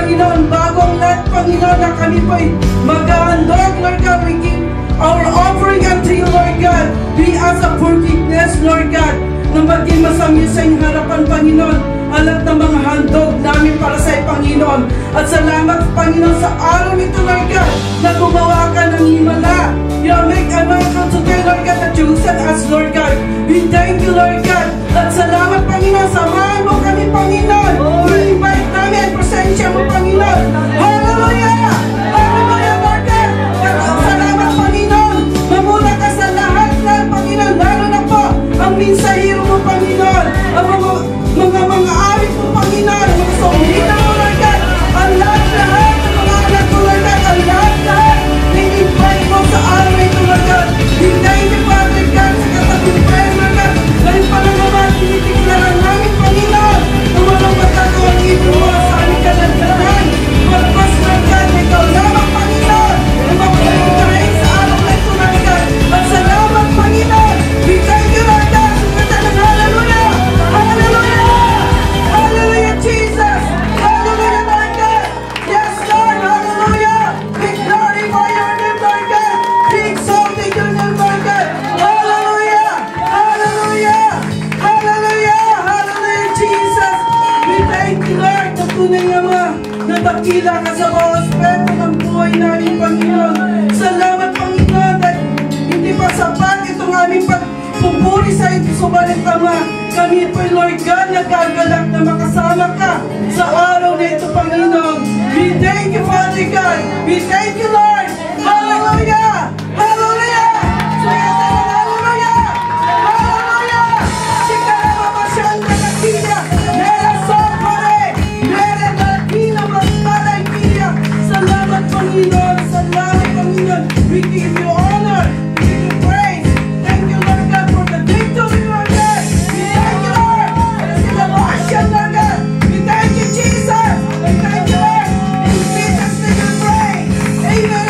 Panginoon, bago ang lahat, Panginoon, na kami po'y maghahandog, Lord God, we give our offering unto you, Lord God. We ask for forgiveness, Lord God, na maging masami sa iyong harapan, Panginoon, alat ng mga handog namin para sa Panginoon. At salamat, Panginoon, sa araw nito, Lord God, na gumawa ka ng himala. You make a miracle today, Lord God, that you sent us, Lord God. We thank you, Lord God. At salamat, Panginoon, samahan mo kami, Panginoon. We invite namin ang presensya mo, Panginoon. Hallelujah! Hallelujah, Lord God. Salamat, Panginoon. Mamula ka sa lahat, Panginoon. Lalo na po ang minsahiro mo, Panginoon. Ang mga awit mo, Panginoon. Mga songhina mo, Lord God. Ang lahat-lahat ng mga anak mo, Lord God. Ang lahat-lahat na invite mo sa araw na ito, Lord God. We thank you, Father God, sa katabing prayer, Lord God. Dahil pala naman, tinitiglaran namin, Panginoon, na walang magkakawang ito mo sa aming kalagdanan. Magpas, Lord God, na ikaw lamang, Panginoon, na mapagkain sa araw na ito, Lord God. At salamat, Panginoon. We thank you, Lord God. Sugatan ng hallelujah. Hallelujah. Hallelujah, Jesus. Hallelujah, Lord God. Yes, Lord. Hallelujah. We glorify your name, Lord God. We exalt your name, Lord God. Hallelujah. Hallelujah. Hallelujah. Hallelujah, Jesus. We thank you, Lord. Na tunay nga natakila ka sa mga aspeto ng buhay namin, Panginoon. Salamat, Panginoon, dahil hindi pa sapat itong aming pagpupuri sa iyo, subalit, Ama, kami po, Lord God, nagagalak na makasama ka sa araw na ito, Panginoon. We thank you, Father God. We thank you, Lord. Hallelujah. Hallelujah. Hallelujah. Hallelujah. Sikarama masyanda kakiya. Mera sopare. Mera nakina magparay kiya. Salamat, Panginoon. Salamat, Panginoon. We give you honor. We give you praise. Thank you, Lord God, for the victory, Lord God. We thank you, Lord, for the celebration, Lord God. We thank you, Jesus. We thank you, Lord. In Jesus' name we pray. Amen.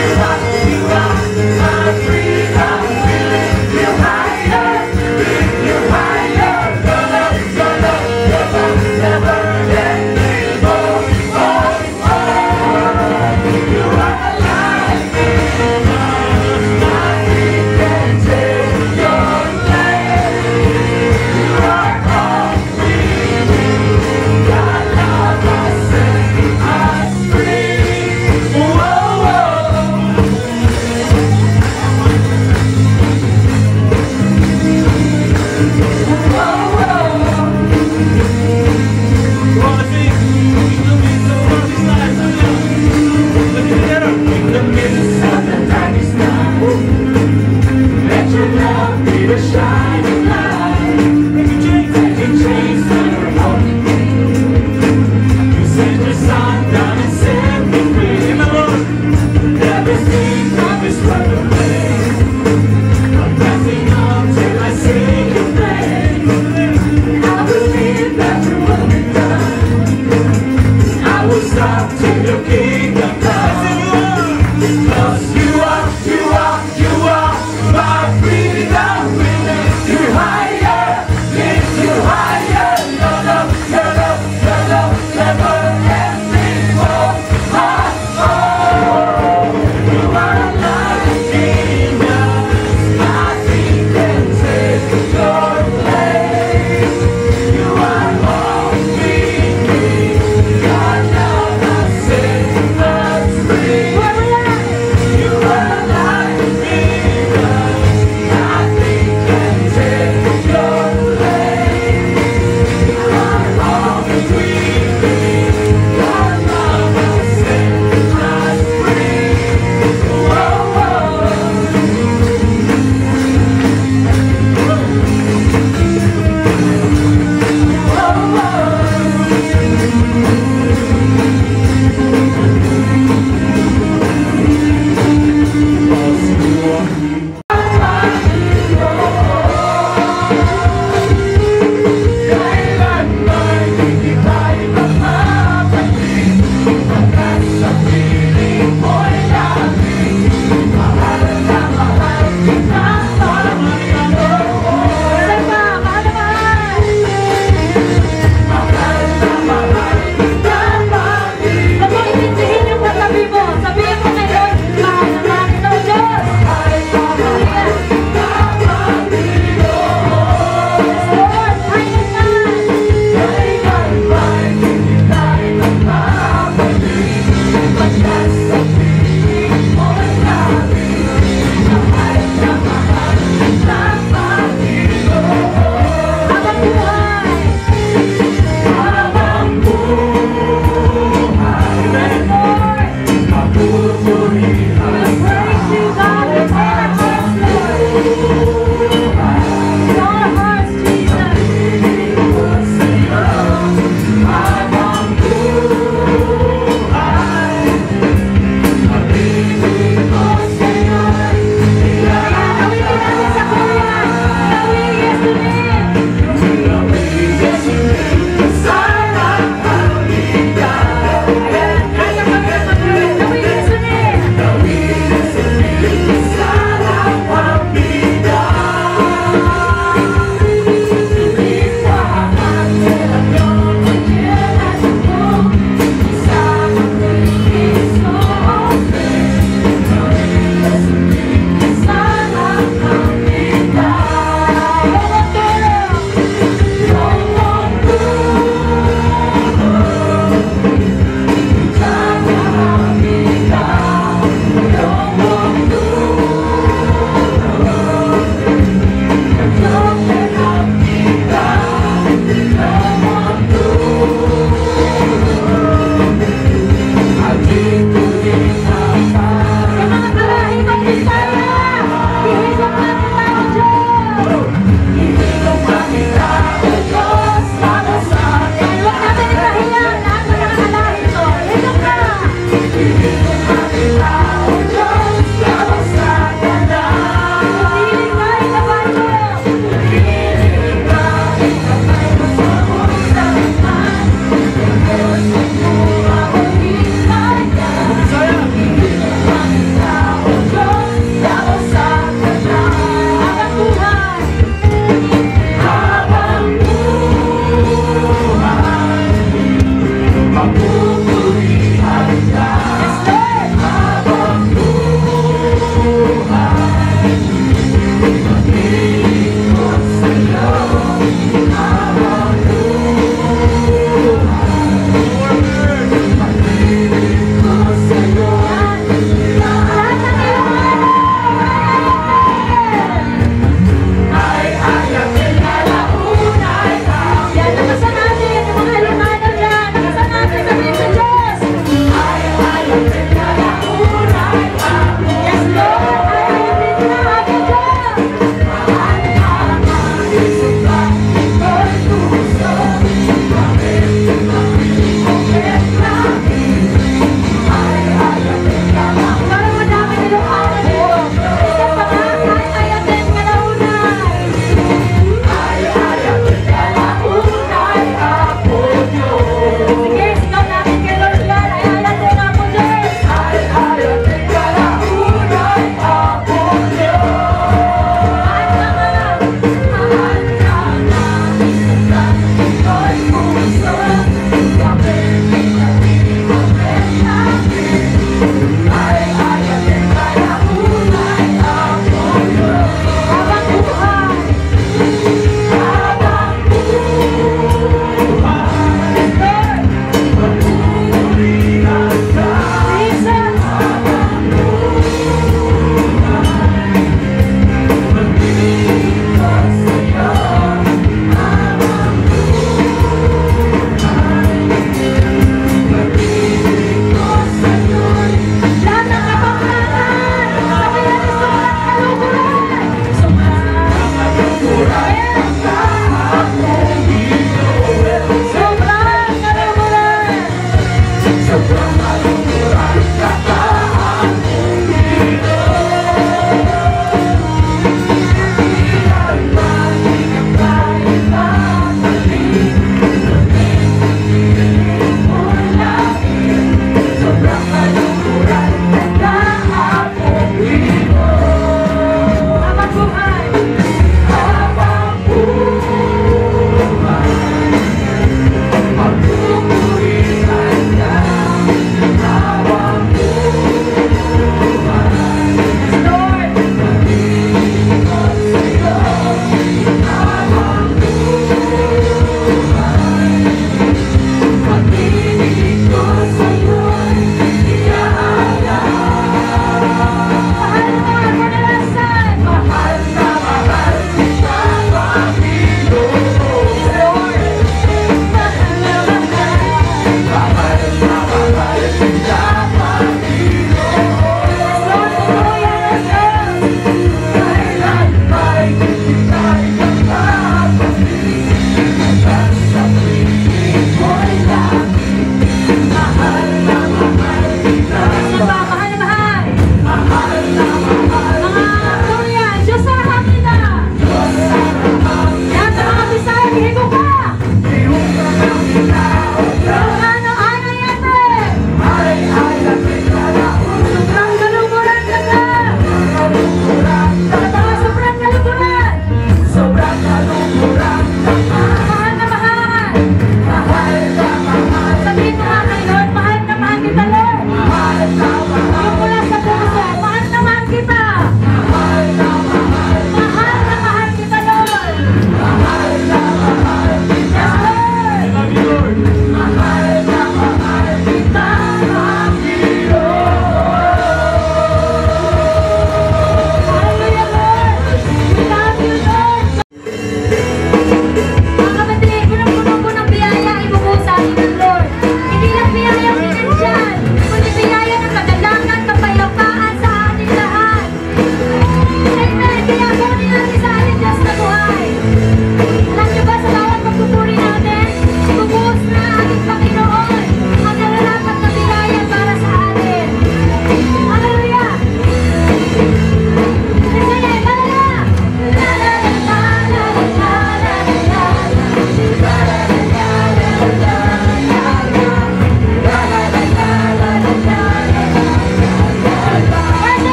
You are alive.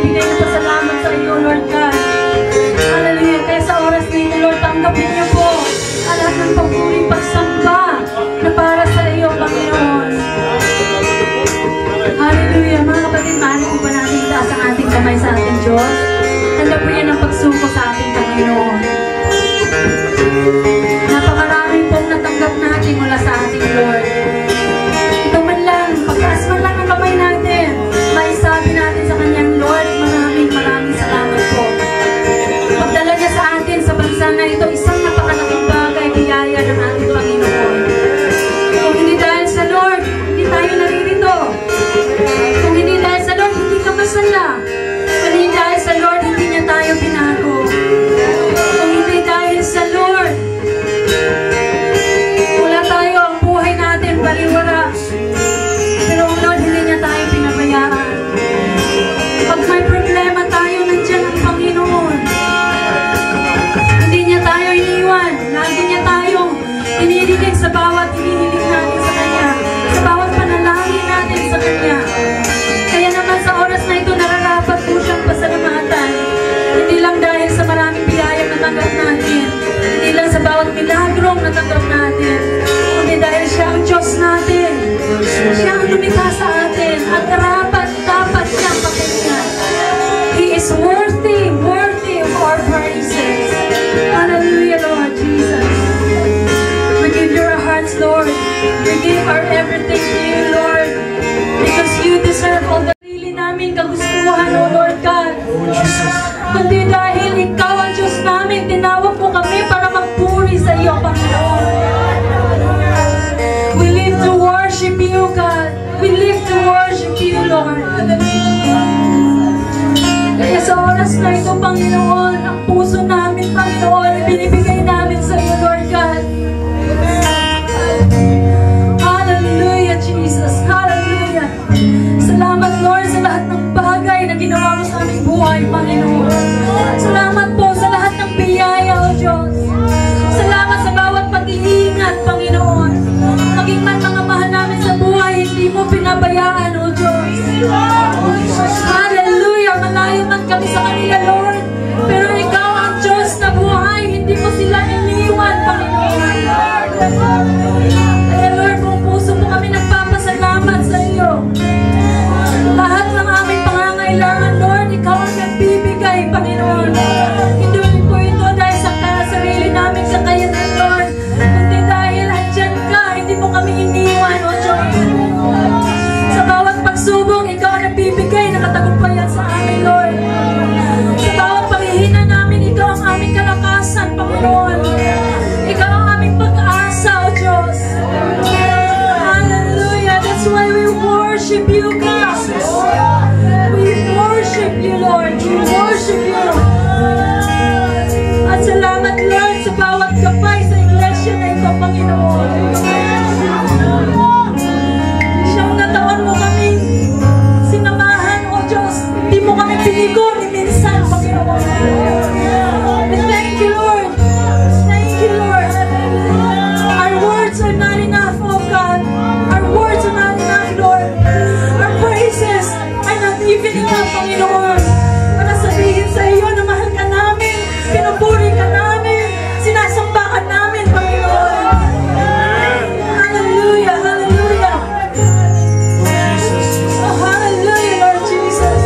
nagbibigay ng pasalamat sa iyo, Lord God. Hallelujah. Kaya sa oras na ito, Lord, tanggapin niyo po ang lahat ng pagpuri, pagsamba na para sa iyo, Panginoon. Hallelujah. Mga kapatid, maaari po ba natin itaas ang ating kamay sa ating Diyos? Tanda po yan ang pagsuko sa ating Panginoon. Napakarami pong natanggap natin mula sa ating Lord. Ito man lang, pagtaas man lang ang kamay natin, may sabi natin sa Kanyang, Lord, maraming salamat po. Pagdala niya sa atin sa bansa na ito, isang napakalaking bagay, biyaya ng ating Panginoon. Kung hindi dahil sa Lord, hindi tayo naririto. Kung hindi dahil sa Lord, hindi ka masaya. Kung hindi dahil sa Lord, hindi niya tayo binago. Kung hindi dahil sa Lord, wala tayo, ang buhay natin baliwara. Pero ang Lord, hindi niya tayo pinabayaan. Pag may problema tayo, nandiyan ang Panginoon. Hindi niya tayo iniwan. Lagi niya tayong iniligay sa bawat inihiling natin sa Kanya. Sa bawat panalangin natin sa Kanya. Kaya naman sa oras na ito, nararapat po siyang pasalamatan. Hindi lang dahil sa maraming biyayang natanggap natin. Hindi lang sa bawat milagrong natanggap natin. Kundi dahil siya ang Diyos natin. Siya ang lumikha sa atin. At dapat siyang pakinggan. He is worthy of our praises. Hallelujah, Lord Jesus. We give you our hearts, Lord. We give our everything to you, Lord. Because you deserve all the sarili namin kagustuhan, O Lord God. Kundi dahil ikaw ang Diyos namin, tinawag mo kami para magpuri sa iyo, Panginoon. We live to worship you, God. We live to worship you, Lord. Kaya sa oras na ito, Panginoon, ang puso namin, Panginoon, binibigay namin sa iyo, Lord God. Hallelujah, Jesus. Hallelujah. Salamat, Lord, sa lahat ng bagay na ginawa mo sa aming buhay, Panginoon. Salamat po sa lahat ng biyaya, O Diyos. Salamat sa bawat pag-iingat, Panginoon. Maging man mga mahal namin sa buhay, hindi mo pinabayaan, O Diyos. Hallelujah. Malayo man kami sa kanila, Lord. Pero ikaw ang Diyos na buhay. Hindi mo sila iniwan, Panginoon. Kaya, Lord, kung puso mo kami nagpapasalamat sa iyo. Lahat ng aming pangangailangan, Lord, ikaw ang nagbibigay, Panginoon. Hindi po ito dahil sa sarili namin sa kayanan, Lord. Kundi dahil andyan ka, hindi mo kami iniwan, O Diyos. Sa bawat pagsubok, ikaw ang nagbibigay ng katagumpayan sa amin, Lord. Sa bawat paghihina namin, ikaw ang aming kalakasan, Panginoon. Ikaw ang aming pag-asa, O Diyos. Hallelujah. That's why we worship you, God. We worship you, Lord. We worship you. At salamat, Lord, sa bawat kapay sa iglesia na ito, Panginoon. Siyang na taon mo kami sinamahan, O Diyos. Hindi mo kami pinigo ni minsan, Panginoon. Thank you, Lord. Thank you, Lord. Our words are not enough, oh God. Our words are not enough, Lord. Our praises are not even enough, Panginoon. Para sabihin sa iyo na mahal ka namin, pinupuri ka namin, sinasamba ka namin, Panginoon. Hallelujah, hallelujah. Oh, hallelujah, Lord Jesus.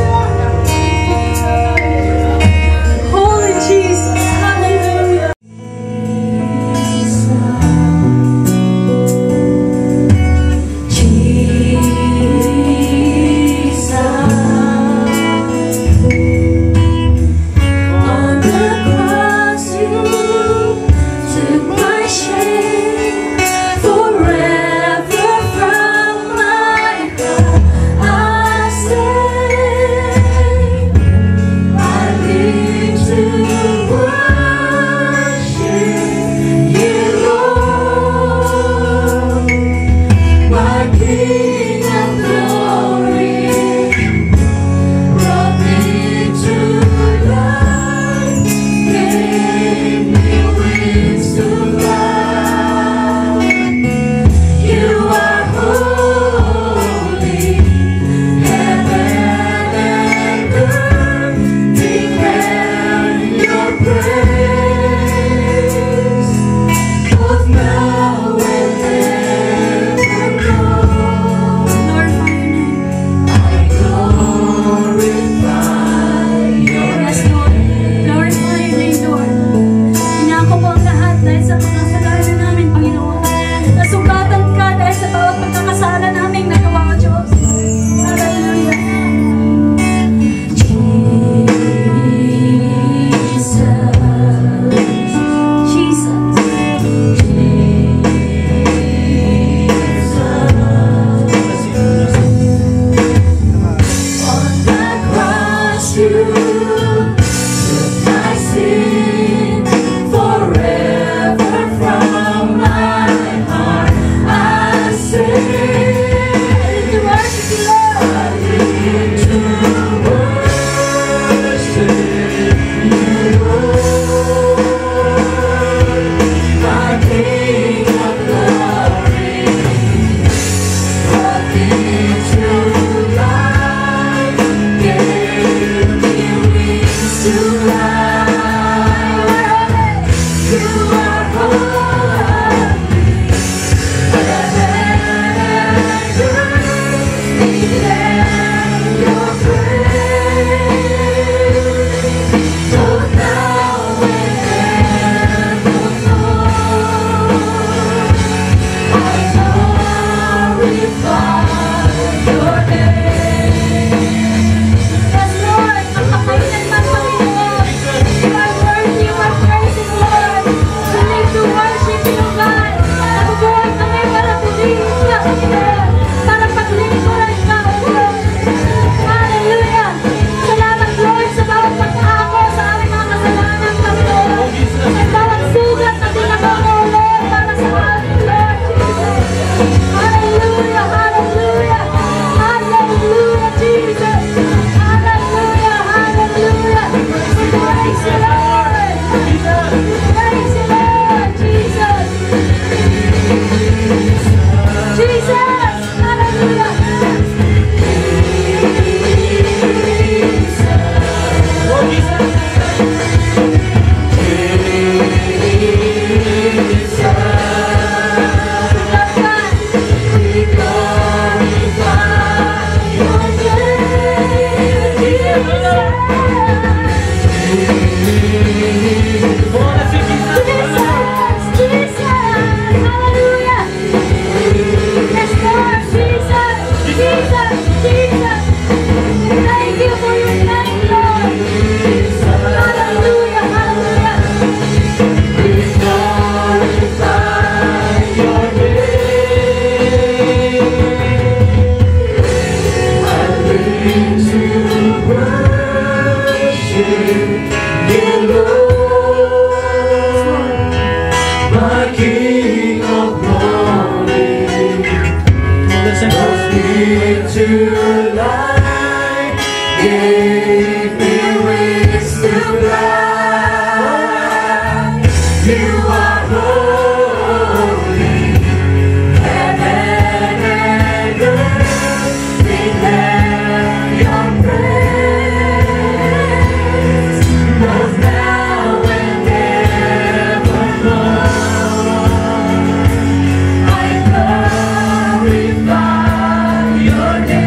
Your name.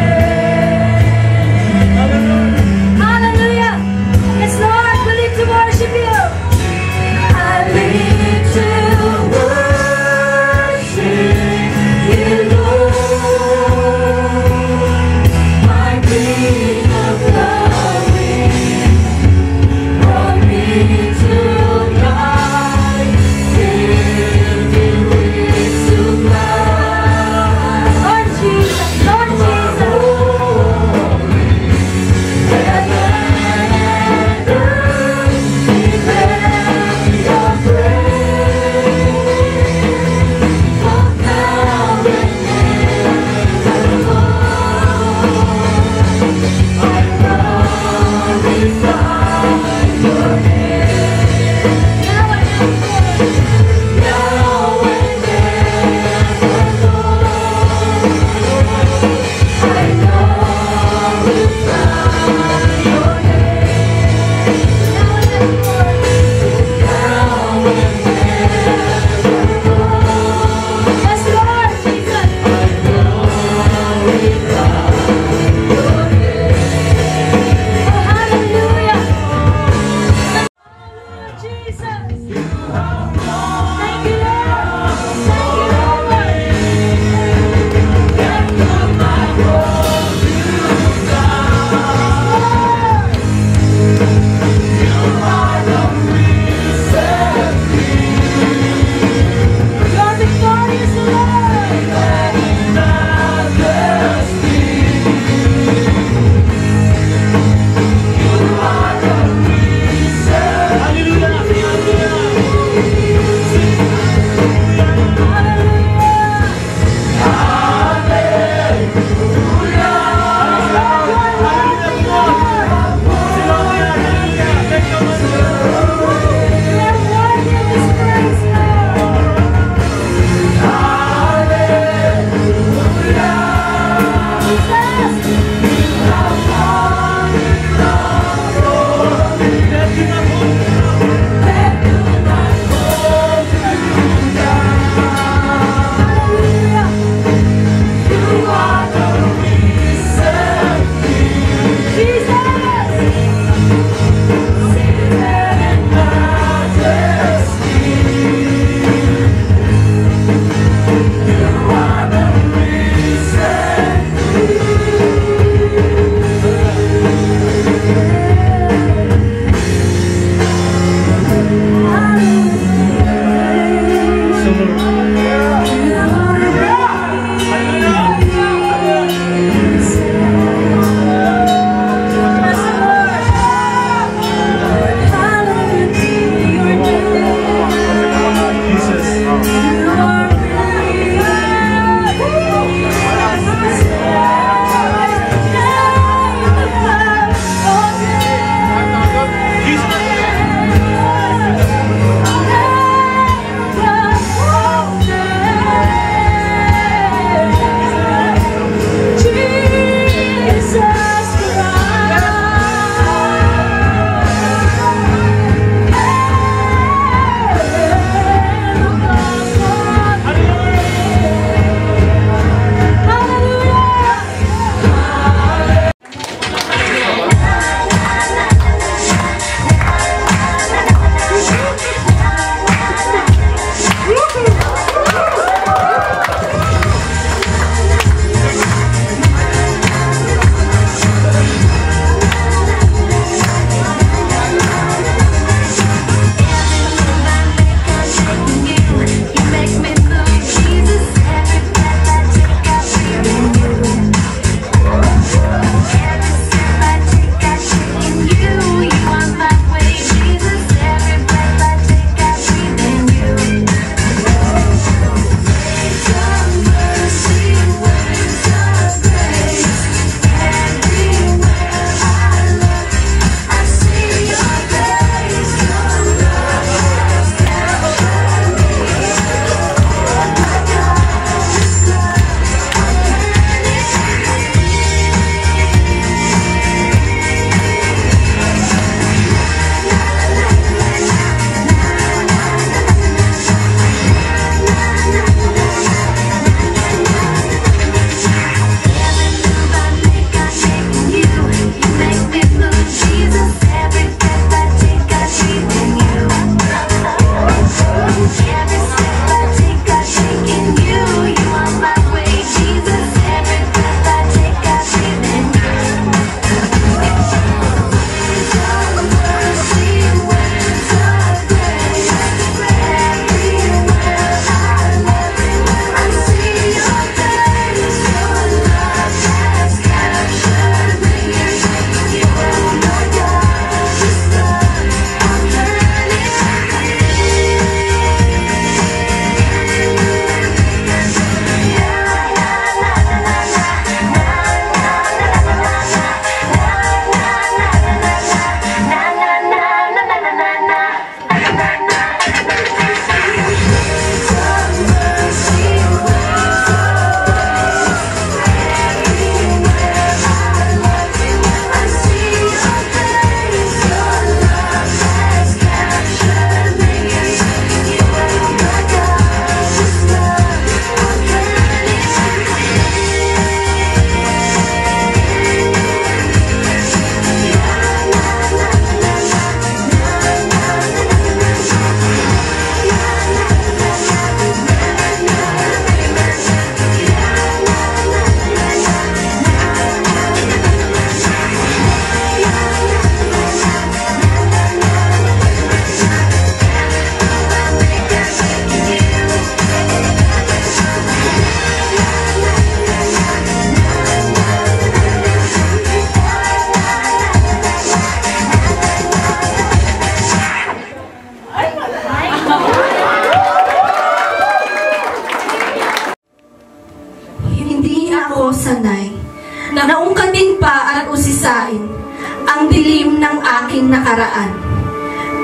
ang dilim ng aking nakaraan.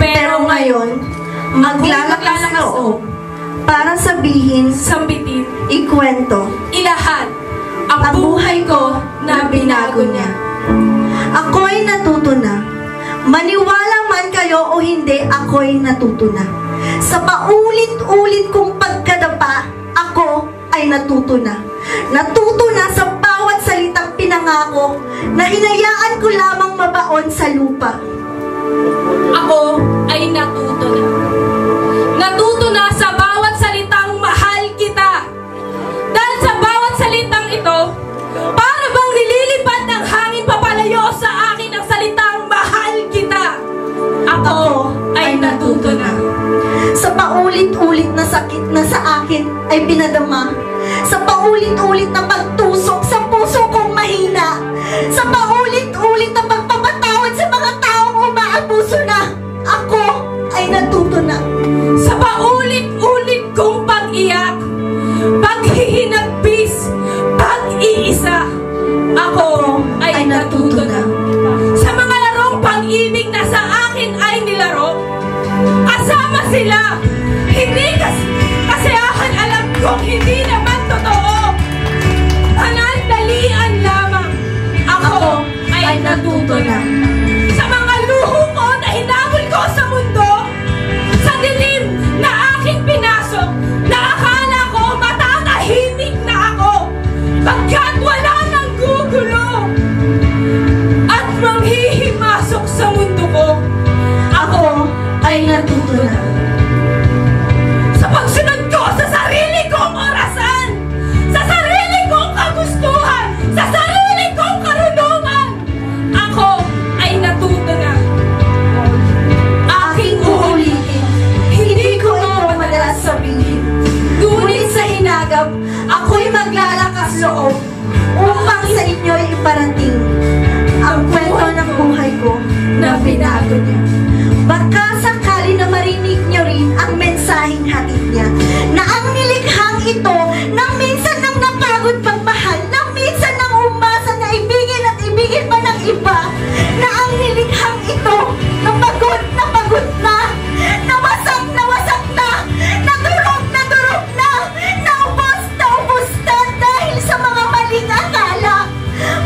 Pero ngayon, maglalakas loob para sabihin, Sambitin, ikwento, ilahat ang buhay ko na binago niya. Ako'y natuto na. Maniwala man kayo o hindi, ako'y natuto na. Sa paulit-ulit kong pagkadapa, ako ay natuto na. Natuto na sa bawat salitang pinangako na hinayaan ko lamang mabaon sa lupa. Ako ay natuto na. Natuto na sa bawat salitang mahal kita. Dahil sa bawat salitang ito, para bang nililipad ng hangin papalayo sa akin ang salitang mahal kita. Ako ay natuto na. Sa paulit-ulit na sakit na sa akin ay pinadama. Sa paulit-ulit na pagtusok sa puso kong mahina. Sa paulit-ulit na pagpapatawad sa mga taong umaabuso na. Ako ay natuto na. Sa paulit-ulit kong pag-iyak, paghihinagpis, pag-iisa, ako ay natuto na. Sa mga larong pag-ibig na sa akin ay nilaro, kasama sila, hindi kasiyahan, alam kong hindi naman totoo. Panandalian lamang, ako ay natuto na. Sa mga luho ko na hinabol ko sa mundo, sa dilim na aking pinasok, na akala ko matatahimik na ako, pagkat wala nang gugulo at manghihimasok sa mundo ko, ako ay natuto na. Sa pagsunod ko sa sarili kong orasan, sa sarili kong kagustuhan, sa sarili kong karunungan, ako ay natuto na. Aking uulitin, hindi ko ito madalas sabihin. Ngunit sa hinagap, ako'y maglalakas loob upang sa inyo'y iparating ang kwento ng buhay ko na binago niya. Baka sakali na marinig niyo rin ang mensaheng hatid niya, na ang nilikhang ito na minsan nang napagod magmahal, na minsan nang umasa na ibigin at ibigin pa ng iba, na ang nilikhang ito na pagod na, na wasak na, na durog na ubos na dahil sa mga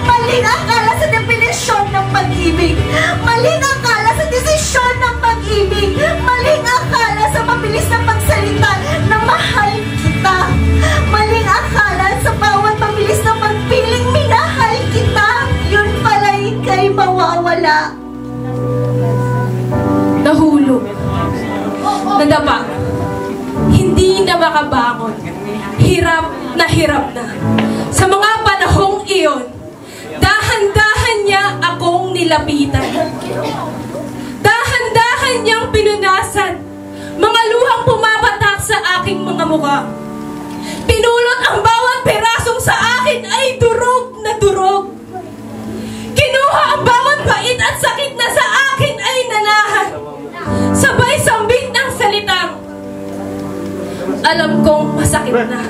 maling akala sa definisyon ng pag-ibig, maling akala sa desisyon ng pag-ibig, maling akala sa mabilis na pagsalita na mahal kita, maling akala sa bawat mabilis na pagpiling minahal kita, yun pala'y kay mawawala. Nahulog, nadapa, hindi na makabangon, hirap na. Sa mga panahong iyon, dahan-dahan niya akong nilapitan. Dahan-dahan niyang pinunasan mga luhang pumapatak sa aking mga mukha. Pinulot ang bawat perasong sa akin ay durog na durog. Kinuha ang bawat bait at sakit na sa akin ay nalahan. Sabay sambit ng salitang, alam kong masakit na.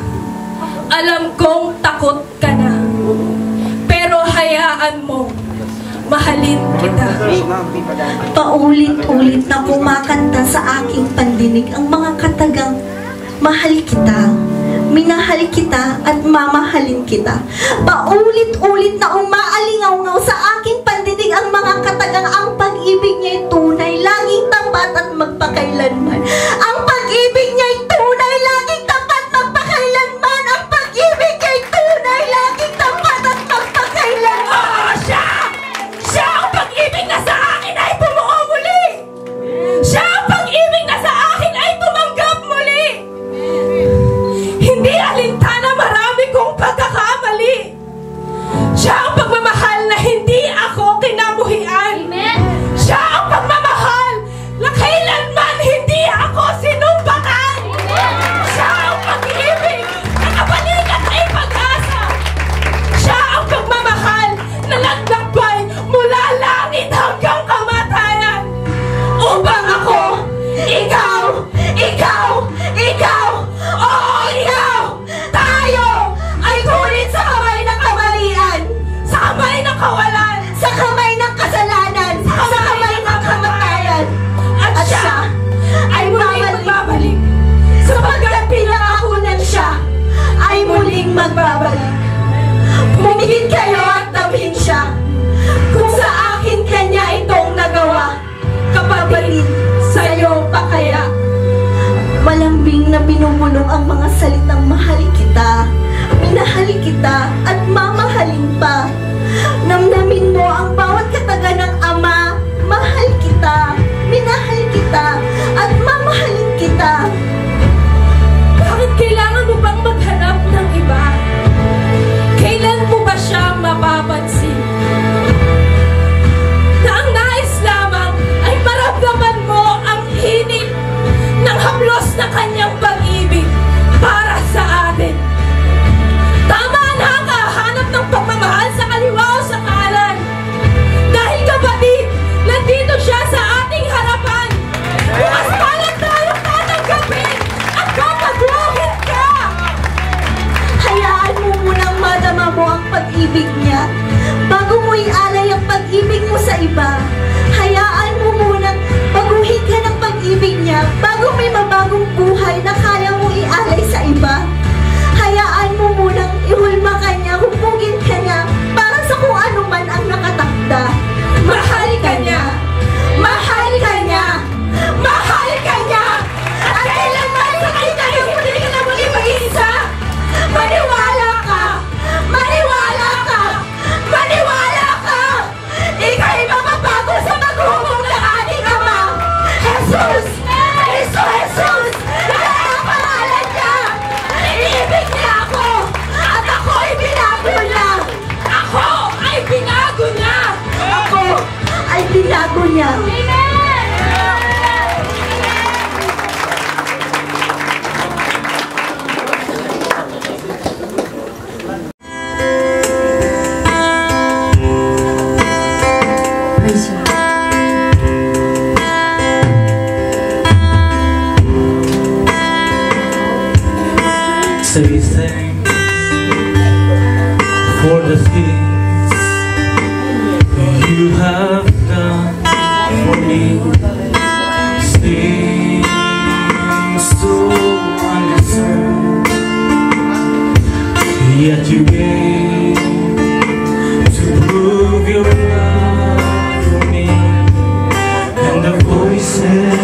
Alam kong takot ka na. Pero hayaan mo, mahalin kita. Paulit-ulit na kumakanta sa aking pandinig ang mga katagang, mahal kita, minahal kita at mamahalin kita. Paulit-ulit na umaalingaw-ngaw sa aking pandinig ang mga katagang, ang pag-ibig niya'y tunay, laging tapat at magpakailanman. Ang pag-ibig niya'y tunay, laging tapat, magpakailanman. Ang pag-ibig niya'y tunay, laging tapat at magpakailanman. Oh, siya ang pag-ibig na sa akin ay bumuo muli. Siya ang pag-ibig na sa akin ay tumanggap muli. Hindi alintana marami kong pagkakamali. Siya ang pagmamahal na hindi ako bumubulong ang mga salitang mahal kita, minahal kita, at mamahalin pa. Namnamin mo ang bawat kataga ng Ama, mahal kita, minahal kita, at mamahalin kita. Bakit kailangan mo bang maghanap ng iba? Kailan mo ba siya mapapansin? Na ang nais lamang ay maramdaman mo ang init ng haplos na kanyang pag-ibig para sa atin. Tama na ang kahanap ng pagmamahal sa kaliwa o sa kanan. Dahil kapatid, nandito siya sa ating harapan. Bukas pa lang tayo tatanggapin at papagluhin ka. Hayaan mo munang madama mo ang pag-ibig niya bago mo ialay ang pag-ibig mo sa iba. Hayaan mo munang baguhin ka ng pag-ibig niya bago may mabagong buhay na kaya mo ialay sa iba. Hayaan mo munang ihulma ka niya, hupugin ka niya para sa kung ano man ang nakatakda. Mahal ka niya! Mahal ka niya! Mahal ka niya! At kailanman sa kita yung hindi ka na muli mag-isa! Maniwala ka! Maniwala ka! Maniwala ka! Ika'y mapapago sa paghubog ng ating Ama! Jesus! Jesus! Ang pangalan niya! Iniibig niya ako! At ako'y binago niya! Ako ay binago niya! Ako ay binago niya! Praise you. Say thanks for the things you have done for me. Seems so undeserved, yet you gave to prove your love for me. And the voices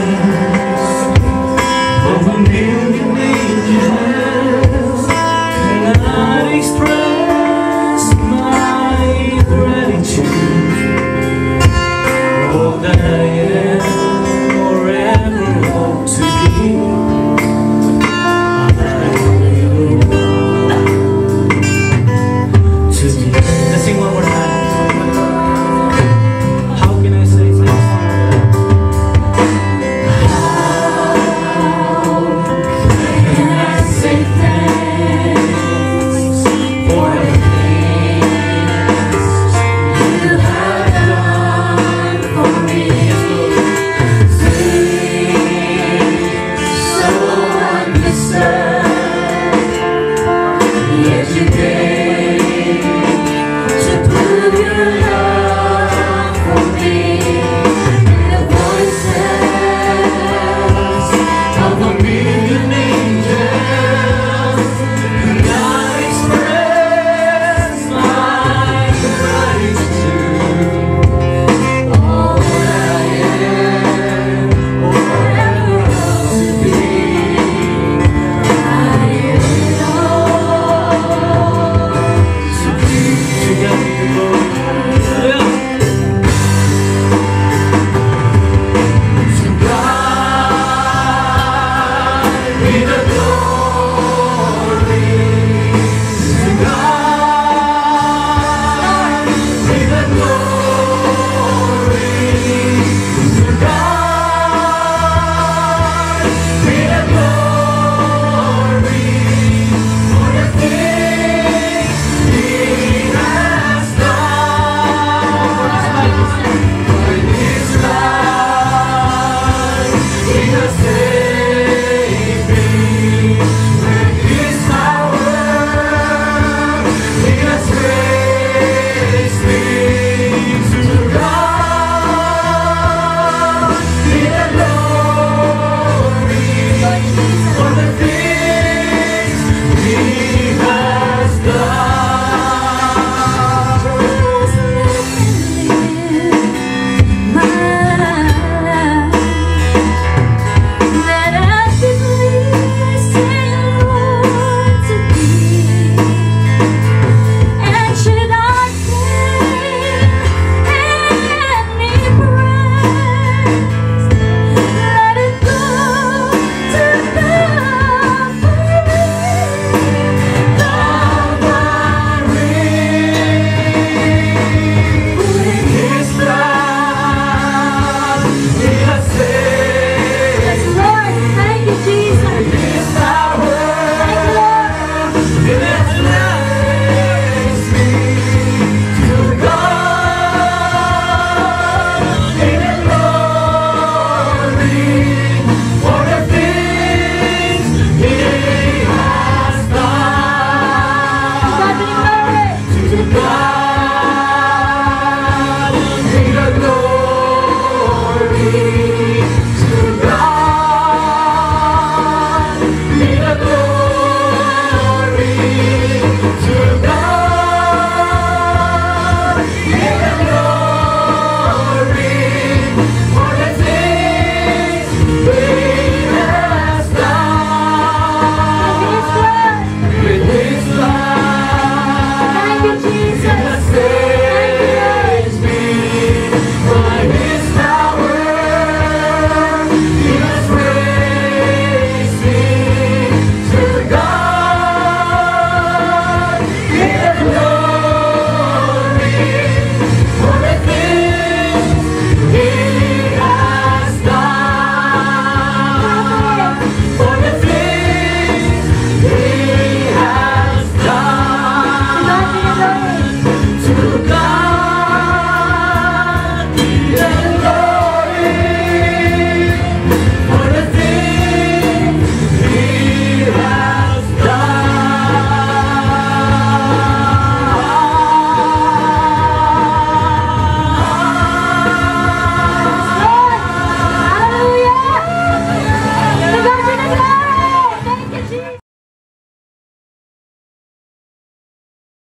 of a million angels cannot express my gratitude. All that